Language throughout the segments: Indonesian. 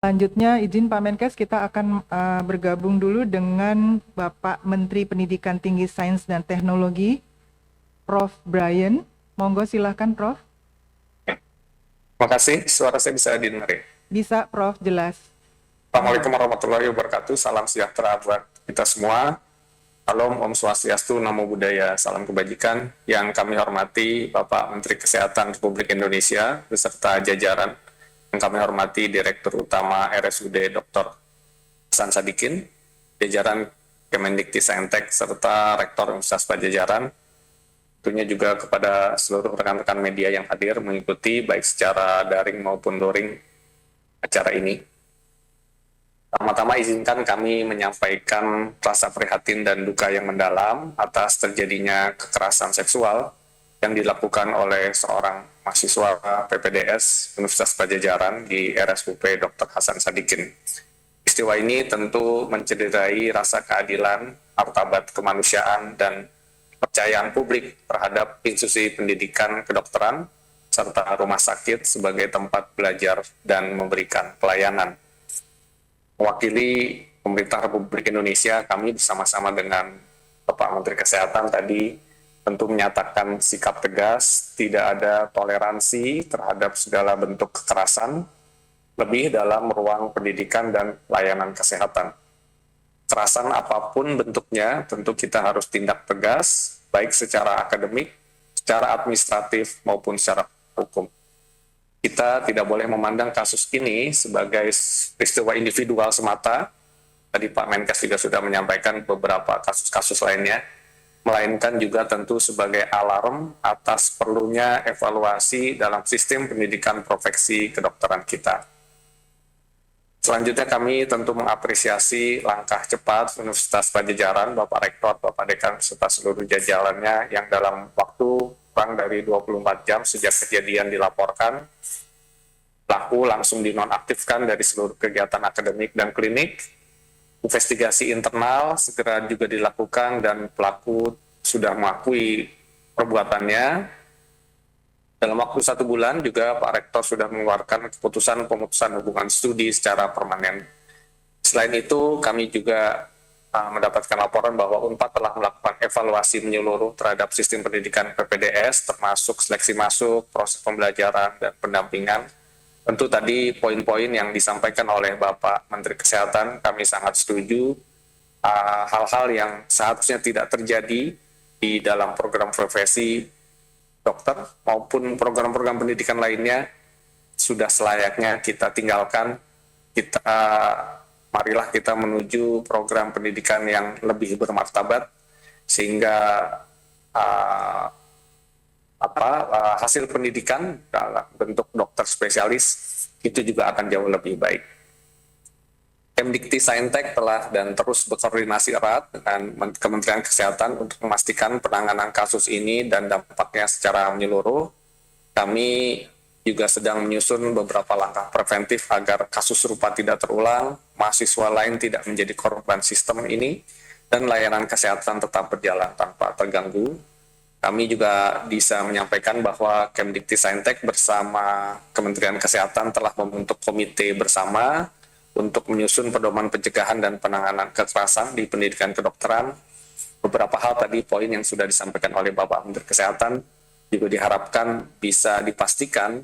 Selanjutnya, izin Pak Menkes, kita akan bergabung dulu dengan Bapak Menteri Pendidikan Tinggi Sains dan Teknologi, Prof. Brian. Monggo silahkan, Prof. Terima kasih, suara saya bisa didengar ya? Bisa, Prof. Jelas. Assalamualaikum warahmatullahi wabarakatuh, salam sejahtera buat kita semua. Salam, Om Swastiastu, Namo Buddhaya, salam kebajikan. Yang kami hormati Bapak Menteri Kesehatan Republik Indonesia beserta jajaran. Yang kami hormati Direktur Utama RSUD Dr. Hasan Sadikin, jajaran Kemendikti-Saintek, serta Rektor Universitas Pajajaran. Tentunya juga kepada seluruh rekan-rekan media yang hadir mengikuti baik secara daring maupun luring acara ini. Pertama-tama izinkan kami menyampaikan rasa prihatin dan duka yang mendalam atas terjadinya kekerasan seksual yang dilakukan oleh seorang mahasiswa PPDS Universitas Pajajaran di RSUP Dr. Hasan Sadikin. Peristiwa ini tentu mencederai rasa keadilan, martabat kemanusiaan, dan kepercayaan publik terhadap institusi pendidikan kedokteran serta rumah sakit sebagai tempat belajar dan memberikan pelayanan. Mewakili pemerintah Republik Indonesia, kami bersama-sama dengan Bapak Menteri Kesehatan tadi tentu menyatakan sikap tegas, tidak ada toleransi terhadap segala bentuk kekerasan, lebih dalam ruang pendidikan dan layanan kesehatan. Kekerasan apapun bentuknya, tentu kita harus tindak tegas, baik secara akademik, secara administratif, maupun secara hukum. Kita tidak boleh memandang kasus ini sebagai peristiwa individual semata. Tadi Pak Menkes juga sudah menyampaikan beberapa kasus-kasus lainnya, melainkan juga tentu sebagai alarm atas perlunya evaluasi dalam sistem pendidikan profesi kedokteran kita. Selanjutnya kami tentu mengapresiasi langkah cepat Universitas Pajajaran, Bapak Rektor, Bapak Dekan, serta seluruh jajarannya yang dalam waktu kurang dari 24 jam sejak kejadian dilaporkan, pelaku langsung dinonaktifkan dari seluruh kegiatan akademik dan klinik. Investigasi internal segera juga dilakukan dan pelaku sudah mengakui perbuatannya. Dalam waktu 1 bulan juga Pak Rektor sudah mengeluarkan keputusan pemutusan hubungan studi secara permanen. Selain itu, kami juga mendapatkan laporan bahwa UNPAD telah melakukan evaluasi menyeluruh terhadap sistem pendidikan PPDS, termasuk seleksi masuk, proses pembelajaran, dan pendampingan. Tentu tadi poin-poin yang disampaikan oleh Bapak Menteri Kesehatan, kami sangat setuju. Hal-hal yang seharusnya tidak terjadi di dalam program profesi dokter maupun program-program pendidikan lainnya sudah selayaknya kita tinggalkan. Marilah kita menuju program pendidikan yang lebih bermartabat sehingga hasil pendidikan dalam bentuk dokter spesialis itu juga akan jauh lebih baik. Kemdikti-Saintek telah dan terus berkoordinasi erat dengan Kementerian Kesehatan untuk memastikan penanganan kasus ini dan dampaknya secara menyeluruh. Kami juga sedang menyusun beberapa langkah preventif agar kasus serupa tidak terulang, mahasiswa lain tidak menjadi korban sistem ini, dan layanan kesehatan tetap berjalan tanpa terganggu. Kami juga bisa menyampaikan bahwa Kemdikti-Saintek bersama Kementerian Kesehatan telah membentuk komite bersama untuk menyusun pedoman pencegahan dan penanganan kekerasan di pendidikan kedokteran. Beberapa hal tadi poin yang sudah disampaikan oleh Bapak Menteri Kesehatan juga diharapkan bisa dipastikan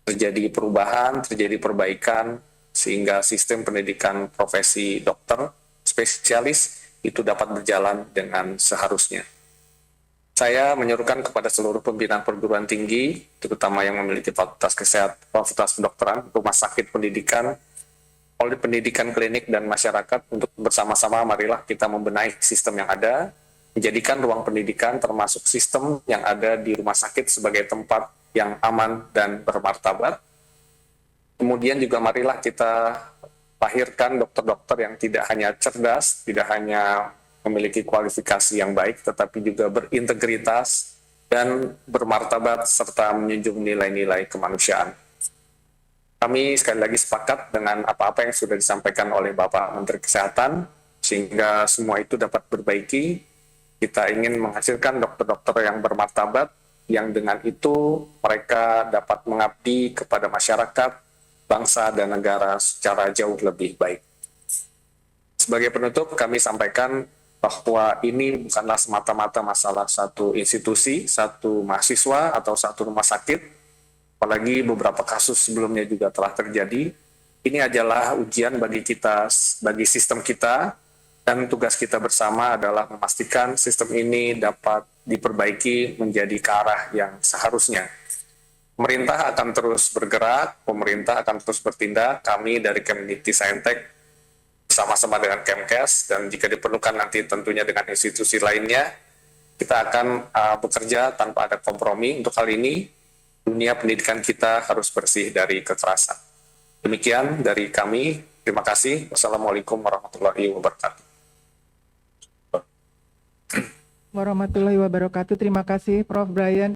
terjadi perubahan, terjadi perbaikan, sehingga sistem pendidikan profesi dokter spesialis itu dapat berjalan dengan seharusnya. Saya menyerukan kepada seluruh pimpinan perguruan tinggi, terutama yang memiliki fakultas kesehatan, fakultas kedokteran, rumah sakit pendidikan, pendidikan klinik, dan masyarakat untuk bersama-sama marilah kita membenahi sistem yang ada, menjadikan ruang pendidikan termasuk sistem yang ada di rumah sakit sebagai tempat yang aman dan bermartabat. Kemudian juga marilah kita lahirkan dokter-dokter yang tidak hanya cerdas, tidak hanya memiliki kualifikasi yang baik, tetapi juga berintegritas dan bermartabat serta menjunjung nilai-nilai kemanusiaan. Kami sekali lagi sepakat dengan apa-apa yang sudah disampaikan oleh Bapak Menteri Kesehatan, sehingga semua itu dapat diperbaiki. Kita ingin menghasilkan dokter-dokter yang bermartabat, yang dengan itu mereka dapat mengabdi kepada masyarakat, bangsa dan negara secara jauh lebih baik. Sebagai penutup, kami sampaikan bahwa ini bukanlah semata-mata masalah satu institusi, satu mahasiswa, atau satu rumah sakit, apalagi beberapa kasus sebelumnya juga telah terjadi. Ini adalah ujian bagi kita, bagi sistem kita, dan tugas kita bersama adalah memastikan sistem ini dapat diperbaiki menjadi ke arah yang seharusnya. Pemerintah akan terus bergerak, pemerintah akan terus bertindak, kami dari Kemdikti Saintek bersama-sama dengan Kemkes, dan jika diperlukan nanti tentunya dengan institusi lainnya, kita akan bekerja tanpa ada kompromi. Untuk hal ini, dunia pendidikan kita harus bersih dari kekerasan. Demikian dari kami, terima kasih. Wassalamualaikum warahmatullahi wabarakatuh. Warahmatullahi wabarakatuh. Terima kasih Prof. Brian.